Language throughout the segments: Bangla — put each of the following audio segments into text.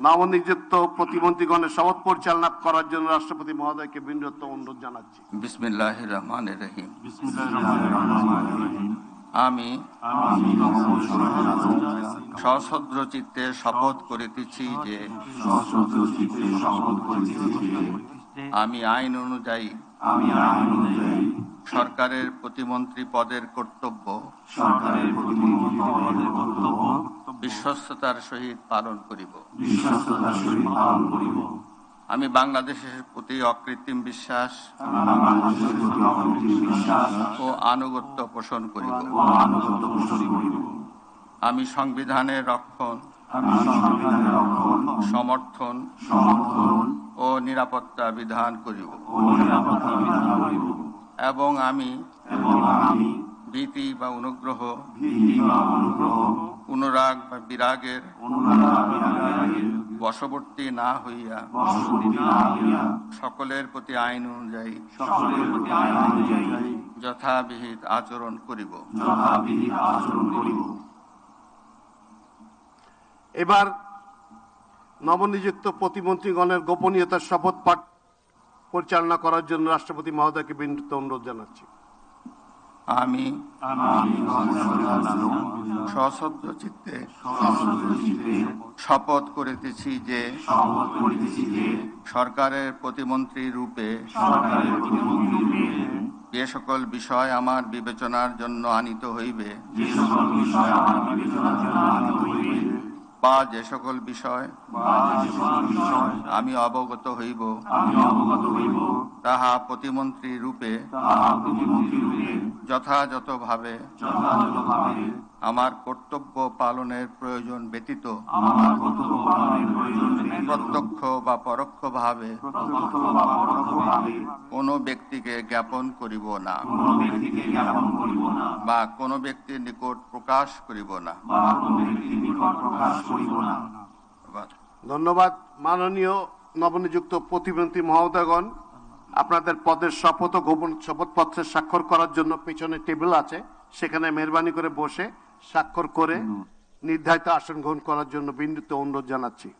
নবনিযুক্ত প্রতিমন্ত্রীগণের শপথ পরিচালনা করার জন্য রাষ্ট্রপতি মহোদয়কে বিনীত অনুরোধ জানাচ্ছি। বিসমিল্লাহির রহমানির রহিম। আমি সশ্রদ্ধ চিত্তে শপথ করিতেছি যে আমি আইন অনুযায়ী সরকারের প্রতিমন্ত্রী পদের কর্তব্য বিশ্বস্ততার সহিত পালন করিব। আমি বাংলাদেশের প্রতি অকৃত্রিম বিশ্বাস ও আনুগত্য পোষণ করিব। আমি সংবিধানের রক্ষণ, সমর্থন ও নিরাপত্তা বিধান করিব এবং আমি ভীতি বা অনুগ্রহ, অনুরাগ বা বিরাগের বশবর্তী না হইয়া সকলের প্রতি আইন অনুযায়ী যথাবিহিত আচরণ করিব। এবার নবনিযুক্ত প্রতিমন্ত্রীগণের গোপনীয়তার শপথ পাঠ পরিচালনা করার জন্য রাষ্ট্রপতি মহোদয়কে বিনীত অনুরোধ জানাচ্ছি। আমি সশ্রদ্ধ চিত্তে শপথ করিতেছি যে সরকারের প্রতিমন্ত্রী রূপে যে সকল বিষয় আমার বিবেচনার জন্য আনিত হইবে বা যে সকল বিষয় আমি অবগত হইব তাহা প্রতিমন্ত্রী রূপে যথাযথভাবে আমার কর্তব্য পালনের প্রয়োজন ব্যতীত প্রত্যক্ষ বা পরোক্ষভাবে কোনো ব্যক্তিকে জ্ঞাপন করিব না বা কোনো ব্যক্তির নিকট প্রকাশ করিব না। ধন্যবাদ। মাননীয় নবনিযুক্ত প্রতিমন্ত্রী মহোদয়গণ, আপনাদের পদের শপথ ও গোপন শপথপত্রে স্বাক্ষর করার জন্য পেছনে টেবিল আছে, সেখানে মেহরবানি করে বসে স্বাক্ষর করে নির্ধারিত আসন গ্রহণ করার জন্য বিনীত অনুরোধ জানাচ্ছি।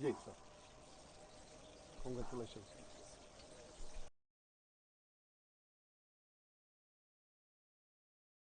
Yes, sir. Congratulations.